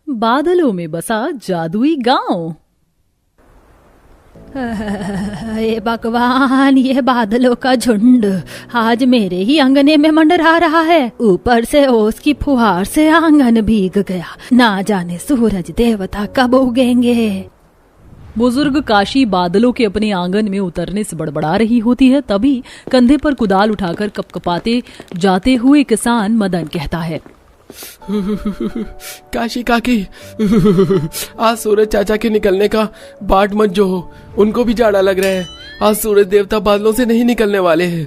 बादलों में बसा जादुई गांव। हे भगवान, ये बादलों का झुंड आज मेरे ही अंगने में मंडरा रहा है। ऊपर से ओस की फुहार से आंगन भीग गया। ना जाने सूरज देवता कब उगेंगे। बुजुर्ग काशी बादलों के अपने आंगन में उतरने से बड़बड़ा रही होती है। तभी कंधे पर कुदाल उठाकर कपकपाते जाते हुए किसान मदन कहता है, काशी काकी, आज सूरज चाचा के निकलने का बाट मत जो हो, उनको भी जाड़ा लग रहा है। आज सूरज देवता बादलों से नहीं निकलने वाले हैं।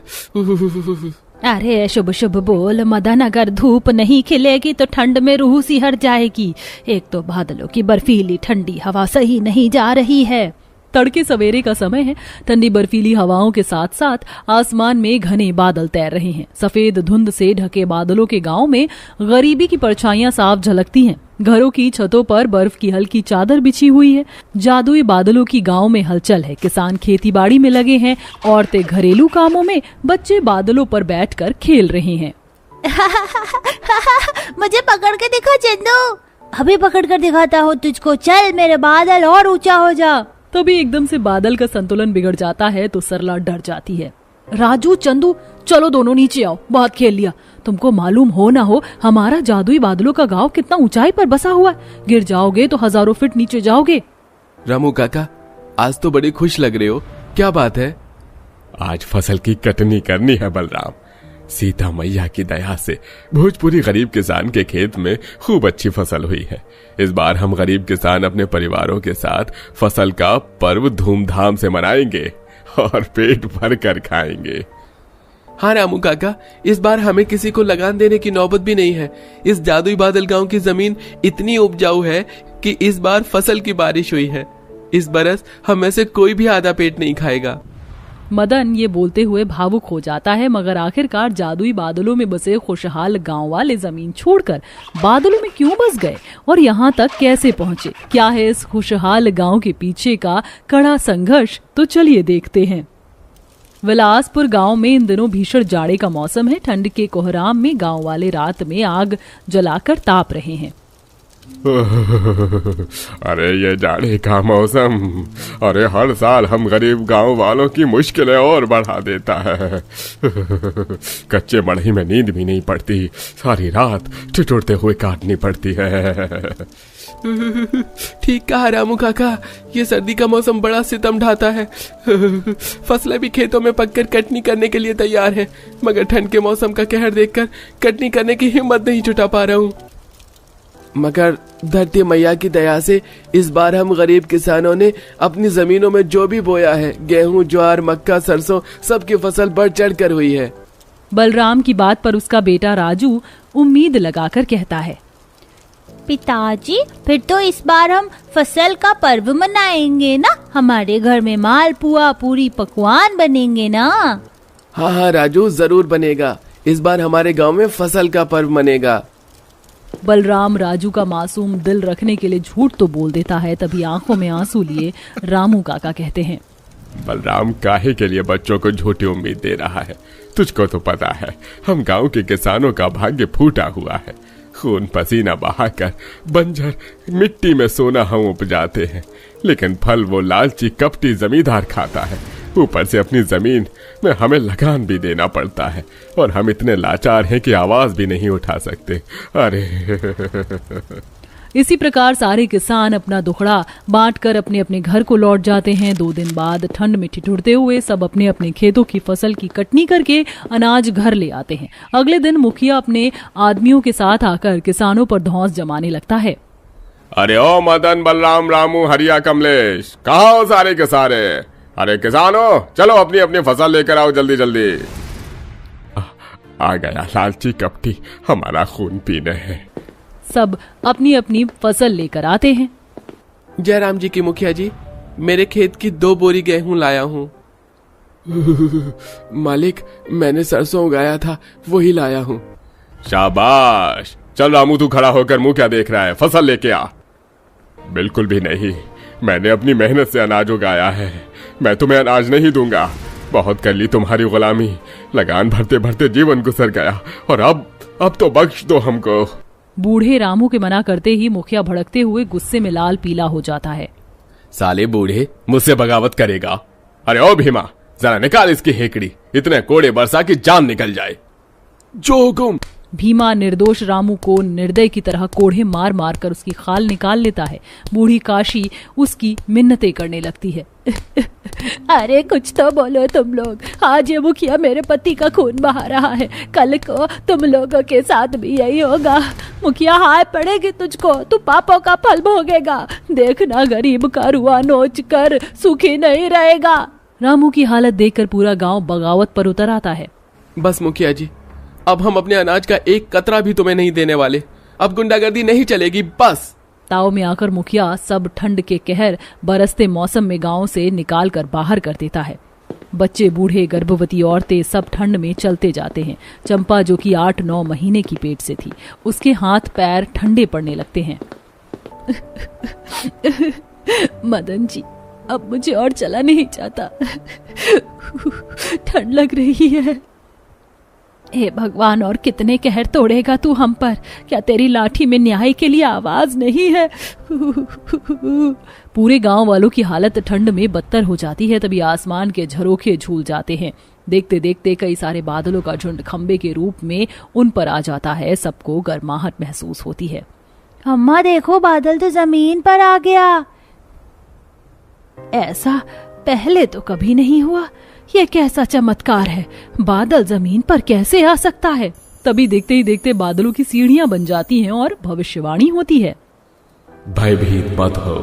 अरे शुभ शुभ बोल मदन, अगर धूप नहीं खिलेगी तो ठंड में रूह सी हट जाएगी। एक तो बादलों की बर्फीली ठंडी हवा सही नहीं जा रही है। तड़के सवेरे का समय है। ठंडी बर्फीली हवाओं के साथ साथ आसमान में घने बादल तैर रहे हैं। सफेद धुंध से ढके बादलों के गांव में गरीबी की परछाइयां साफ झलकती हैं। घरों की छतों पर बर्फ की हल्की चादर बिछी हुई है। जादुई बादलों की गांव में हलचल है। किसान खेती बाड़ी में लगे हैं, औरतें घरेलू कामों में, बच्चे बादलों पर बैठकर खेल रहे हैं। मुझे पकड़ के दिखा चंदू, अभी पकड़ कर दिखाता हूँ तुझको। चल मेरे बादल और ऊंचा हो जा। तभी एकदम से बादल का संतुलन बिगड़ जाता है तो सरला डर जाती है। राजू, चंदू, चलो दोनों नीचे आओ, बहुत खेल लिया। तुमको मालूम हो ना हो, हमारा जादुई बादलों का गांव कितना ऊंचाई पर बसा हुआ है। गिर जाओगे तो हजारों फीट नीचे जाओगे। रामू काका, आज तो बड़ी खुश लग रहे हो, क्या बात है? आज फसल की कटनी करनी है बलराम। सीता मैया की दया से भोजपुरी गरीब किसान के खेत में खूब अच्छी फसल हुई है। इस बार हम गरीब किसान अपने परिवारों के साथ फसल का पर्व धूमधाम से मनाएंगे और पेट भर कर खाएंगे। हाँ रामू काका, इस बार हमें किसी को लगान देने की नौबत भी नहीं है। इस जादुई बादल गांव की जमीन इतनी उपजाऊ है कि इस बार फसल की बारिश हुई है। इस बरस हम में से कोई भी आधा पेट नहीं खाएगा। मदन ये बोलते हुए भावुक हो जाता है, मगर आखिरकार जादुई बादलों में बसे खुशहाल गांव वाले जमीन छोड़कर बादलों में क्यों बस गए और यहाँ तक कैसे पहुँचे? क्या है इस खुशहाल गांव के पीछे का कड़ा संघर्ष? तो चलिए देखते हैं। विलासपुर गांव में इन दिनों भीषण जाड़े का मौसम है। ठंड के कोहराम में गांव वाले रात में आग जलाकर ताप रहे हैं। अरे ये जाड़े का मौसम, अरे हर साल हम गरीब गांव वालों की मुश्किलें और बढ़ा देता है। कच्चे मड़ई में नींद भी नहीं पड़ती, सारी रात ठिठुरते हुए काटनी पड़ती है। ठीक कहा रामू काका, ये सर्दी का मौसम बड़ा सितम ढाता है। फसलें भी खेतों में पककर कटनी करने के लिए तैयार है, मगर ठंड के मौसम का कहर देखकर कटनी करने की हिम्मत नहीं जुटा पा रहा हूँ। मगर धरती मैया की दया से इस बार हम गरीब किसानों ने अपनी जमीनों में जो भी बोया है, गेहूं, ज्वार, मक्का, सरसों, सबकी फसल बढ़ चढ़ कर हुई है। बलराम की बात पर उसका बेटा राजू उम्मीद लगाकर कहता है, पिताजी, फिर तो इस बार हम फसल का पर्व मनाएंगे ना? हमारे घर में मालपुआ, पूरी पकवान बनेंगे ना? हाँ हाँ राजू, जरूर बनेगा। इस बार हमारे गांव में फसल का पर्व मनेगा। बलराम राजू का मासूम दिल रखने के लिए झूठ तो बोल देता है। तभी आंखों में आंसू लिए रामू काका कहते हैं, बलराम काहे के लिए बच्चों को झूठी उम्मीद दे रहा है? तुझको तो पता है हम गांव के किसानों का भाग्य फूटा हुआ है। खून पसीना बहाकर बंजर मिट्टी में सोना हम उपजाते हैं, लेकिन फल वो लालची कपटी जमींदार खाता है। ऊपर से अपनी जमीन में हमें लगान भी देना पड़ता है और हम इतने लाचार हैं कि आवाज भी नहीं उठा सकते। अरे इसी प्रकार सारे किसान अपना दुखड़ा बांटकर अपने अपने घर को लौट जाते हैं। 2 दिन बाद ठंड में ठिठुरते हुए सब अपने अपने खेतों की फसल की कटनी करके अनाज घर ले आते हैं। अगले दिन मुखिया अपने आदमियों के साथ आकर किसानों पर धौंस जमाने लगता है। अरे ओ मदन, बलराम, रामू, हरिया, कमलेश, कहाँ हो सारे के सारे? अरे किसानों, चलो अपनी अपनी फसल लेकर आओ जल्दी जल्दी। आ गया लालची कपटी हमारा खून पीने है। सब अपनी अपनी फसल लेकर आते हैं। जयराम जी की मुखिया जी, मेरे खेत की 2 बोरी गेहूं लाया हूँ। मालिक, मैंने सरसों उगाया था, वही लाया हूँ। शाबाश। चल रामू, तू खड़ा होकर मुंह क्या देख रहा है? फसल लेके आ। बिल्कुल भी नहीं, मैंने अपनी मेहनत से अनाज उगाया है। मैं तुम्हें अनाज नहीं दूंगा। बहुत कर ली तुम्हारी गुलामी, लगान भरते भरते जीवन गुजर गया और अब तो बख्श दो हमको। बूढ़े रामू के मना करते ही मुखिया भड़कते हुए गुस्से में लाल पीला हो जाता है। साले बूढ़े, मुझसे बगावत करेगा? अरे ओ भीमा, जरा निकाल इसकी हेकड़ी, इतने कोड़े बरसा की जान निकल जाए। जो हुकुम। भीमा निर्दोष रामू को निर्दय की तरह कोढ़े मार मार कर उसकी खाल निकाल लेता है। बूढ़ी काशी उसकी मिन्नतें करने लगती है। अरे कुछ तो बोलो तुम लोग, आज ये मुखिया मेरे पति का खून बहा रहा है, कल को तुम लोगों के साथ भी यही होगा। मुखिया हाय पड़ेगी तुझको, तू पापों का फल भोगेगा। देखना गरीब का रुआ नोच कर सुखी नहीं रहेगा। रामू की हालत देखकर पूरा गांव बगावत पर उतर आता है। बस मुखिया जी, अब हम अपने अनाज का एक कतरा भी तुम्हें नहीं देने वाले। अब गुंडागर्दी नहीं चलेगी, बस। ताव में आकर मुखिया सब ठंड के कहर बरसते मौसम में गांव से निकाल कर बाहर कर देता है। बच्चे, बूढ़े, गर्भवती औरतें सब ठंड में चलते जाते हैं। चंपा, जो कि 8-9 महीने की पेट से थी, उसके हाथ पैर ठंडे पड़ने लगते हैं। मदन जी, अब मुझे और चला नहीं जाता, ठंड लग रही है। हे भगवान, और कितने कहर तोड़ेगा तू हम पर? क्या तेरी लाठी में न्याय के लिए आवाज नहीं है? पूरे गांव वालों की हालत ठंड में बदतर हो जाती है। तभी आसमान के झरोखे झूल जाते हैं। देखते देखते कई सारे बादलों का झुंड खंबे के रूप में उन पर आ जाता है। सबको गर्माहट महसूस होती है। अम्मा देखो, बादल तो जमीन पर आ गया। ऐसा पहले तो कभी नहीं हुआ। ये कैसा चमत्कार है? बादल जमीन पर कैसे आ सकता है? तभी देखते ही देखते बादलों की सीढ़ियां बन जाती हैं और भविष्यवाणी होती है। भयभीत मत हो,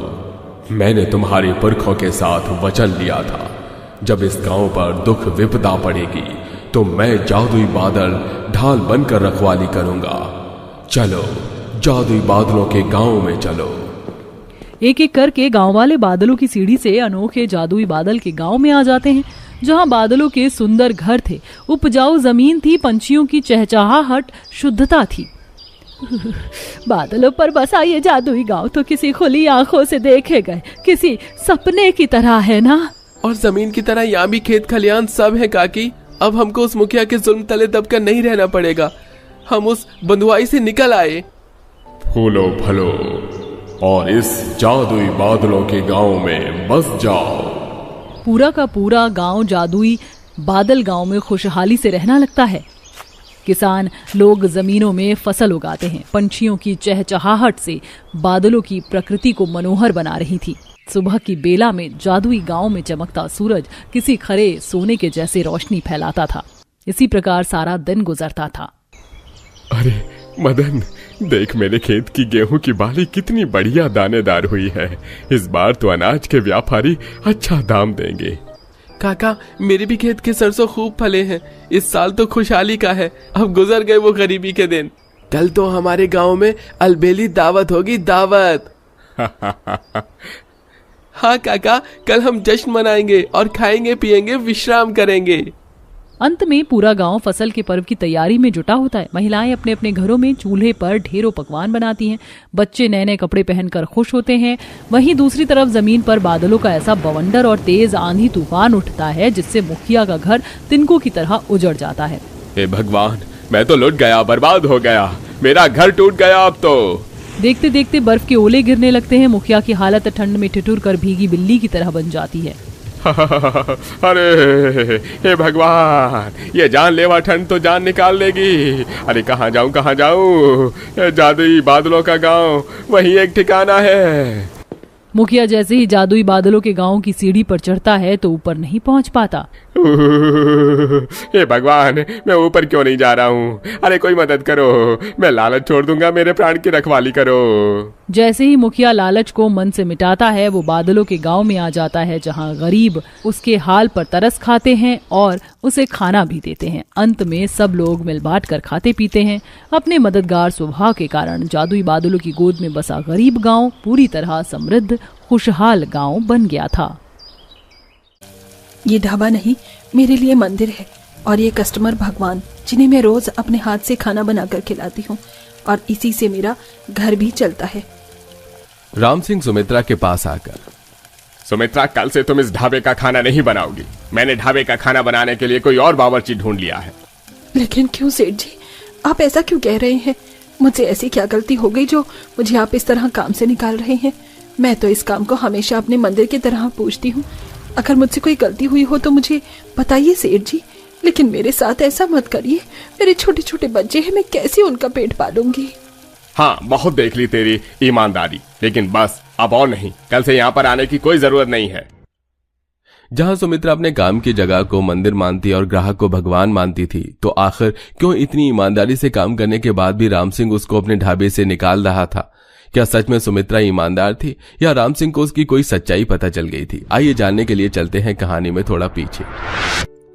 मैंने तुम्हारे पुरखों के साथ वचन लिया था, जब इस गांव पर दुख विपदा पड़ेगी तो मैं जादुई बादल ढाल बनकर रखवाली करूंगा। चलो, जादुई बादलों के गांव में चलो। एक एक करके गांव वाले बादलों की सीढ़ी से अनोखे जादुई बादल के गांव में आ जाते हैं, जहां बादलों के सुंदर घर थे, उपजाऊ जमीन थी, पंछियों की चहचहाहट, शुद्धता थी। बादलों पर बसा ये जादुई गांव तो किसी खुली आंखों से देखे गए किसी सपने की तरह है ना। और जमीन की तरह यहाँ भी खेत खलियान सब है काकी। अब हमको उस मुखिया के जुल्म तले दबकर नहीं रहना पड़ेगा। हम उस बंधुआई से निकल आए। फूलो फलो और इस जादुई बादलों के गांव में बस जाओ। पूरा का पूरा गांव जादुई बादल गांव में खुशहाली से रहना लगता है। किसान लोग जमीनों में फसल उगाते हैं। पंछियों की चहचहाहट से बादलों की प्रकृति को मनोहर बना रही थी। सुबह की बेला में जादुई गांव में चमकता सूरज किसी खरे सोने के जैसे रोशनी फैलाता था। इसी प्रकार सारा दिन गुजरता था। अरे मदन, देख मेरे खेत की गेहूं की बाली कितनी बढ़िया दानेदार हुई है। इस बार तो अनाज के व्यापारी अच्छा दाम देंगे। काका, मेरे भी खेत के सरसों खूब फले हैं। इस साल तो खुशहाली का है। अब गुजर गए वो गरीबी के दिन। कल तो हमारे गांव में अलबेली दावत होगी, दावत। हाँ काका, कल हम जश्न मनाएंगे और खाएंगे पिएंगे, विश्राम करेंगे। अंत में पूरा गांव फसल के पर्व की तैयारी में जुटा होता है। महिलाएं अपने अपने घरों में चूल्हे पर ढेरों पकवान बनाती हैं। बच्चे नए नए कपड़े पहनकर खुश होते हैं। वहीं दूसरी तरफ जमीन पर बादलों का ऐसा बवंडर और तेज आंधी तूफान उठता है जिससे मुखिया का घर तिनकों की तरह उजड़ जाता है। हे भगवान, मैं तो लुट गया, बर्बाद हो गया, मेरा घर टूट गया। अब तो देखते देखते बर्फ के ओले गिरने लगते हैं। मुखिया की हालत ठंड में ठिठुर कर भीगी बिल्ली की तरह बन जाती है। अरे हे भगवान, ये जानलेवा ठंड तो जान निकाल लेगी। अरे कहाँ जाऊं? जादुई बादलों का गांव वही एक ठिकाना है। मुखिया जैसे ही जादुई बादलों के गांव की सीढ़ी पर चढ़ता है तो ऊपर नहीं पहुंच पाता। हे भगवान, मैं ऊपर क्यों नहीं जा रहा हूँ? अरे कोई मदद करो, मैं लालच छोड़ दूंगा, मेरे प्राण की रखवाली करो। जैसे ही मुखिया लालच को मन से मिटाता है, वो बादलों के गांव में आ जाता है, जहां गरीब उसके हाल पर तरस खाते हैं और उसे खाना भी देते हैं। अंत में सब लोग मिल बांट कर खाते पीते हैं। अपने मददगार स्वभाव के कारण जादुई बादलों की गोद में बसा गरीब गांव पूरी तरह समृद्ध खुशहाल गांव बन गया था। ये ढाबा नहीं, मेरे लिए मंदिर है, और ये कस्टमर भगवान, जिन्हें मैं रोज अपने हाथ से खाना बनाकर खिलाती हूँ, और इसी से मेरा घर भी चलता है। राम सिंह सुमित्रा के पास आकर, सुमित्रा, कल से तुम इस ढाबे का खाना नहीं बनाओगी। मैंने ढाबे का खाना बनाने के लिए कोई और बावर्ची ढूंढ लिया है। लेकिन क्यों सेठ जी, आप ऐसा क्यों कह रहे हैं? मुझसे ऐसी क्या गलती हो गई जो मुझे आप इस तरह काम से निकाल रहे हैं? मैं तो इस काम को हमेशा अपने मंदिर की तरह पूछती हूँ। अगर मुझसे कोई गलती हुई हो तो मुझे बताइए सेठ जी, लेकिन मेरे साथ ऐसा मत करिए। मेरे छोटे छोटे बच्चे हैं, मैं कैसे उनका पेट पालूंगी? हाँ, बहुत देख ली तेरी ईमानदारी, लेकिन बस अब और नहीं, कल से यहाँ पर आने की कोई जरूरत नहीं है। जहां सुमित्रा अपने काम की जगह को मंदिर मानती और ग्राहक को भगवान मानती थी, तो आखिर क्यों इतनी ईमानदारी से काम करने के बाद भी राम सिंह उसको अपने ढाबे से निकाल रहा था? क्या सच में सुमित्रा ईमानदार थी या राम सिंह को उसकी कोई सच्चाई पता चल गई थी? आइए जानने के लिए चलते हैं कहानी में थोड़ा पीछे।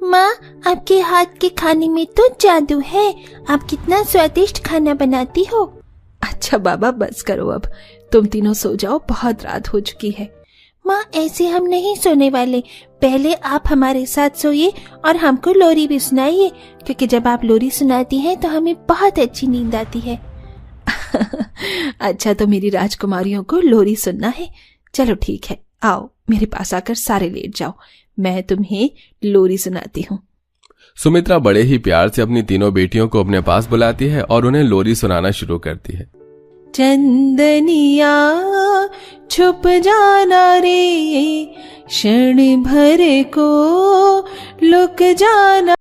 माँ, आपके हाथ के खाने में तो जादू है। आप कितना स्वादिष्ट खाना बनाती हो। अच्छा बाबा, बस करो अब, तुम तीनों सो जाओ, बहुत रात हो चुकी है। माँ, ऐसे हम नहीं सोने वाले। पहले आप हमारे साथ सोइए और हमको लोरी भी सुनाइए, क्योंकि जब आप लोरी सुनाती हैं तो हमें बहुत अच्छी नींद आती है। अच्छा, तो मेरी राजकुमारियों को लोरी सुनना है। चलो ठीक है, आओ मेरे पास आकर सारे लेट जाओ, मैं तुम्हें लोरी सुनाती हूँ। सुमित्रा बड़े ही प्यार से अपनी तीनों बेटियों को अपने पास बुलाती है और उन्हें लोरी सुनाना शुरू करती है। चंदनिया छुप जाना रे, क्षण भर को लुक जाना।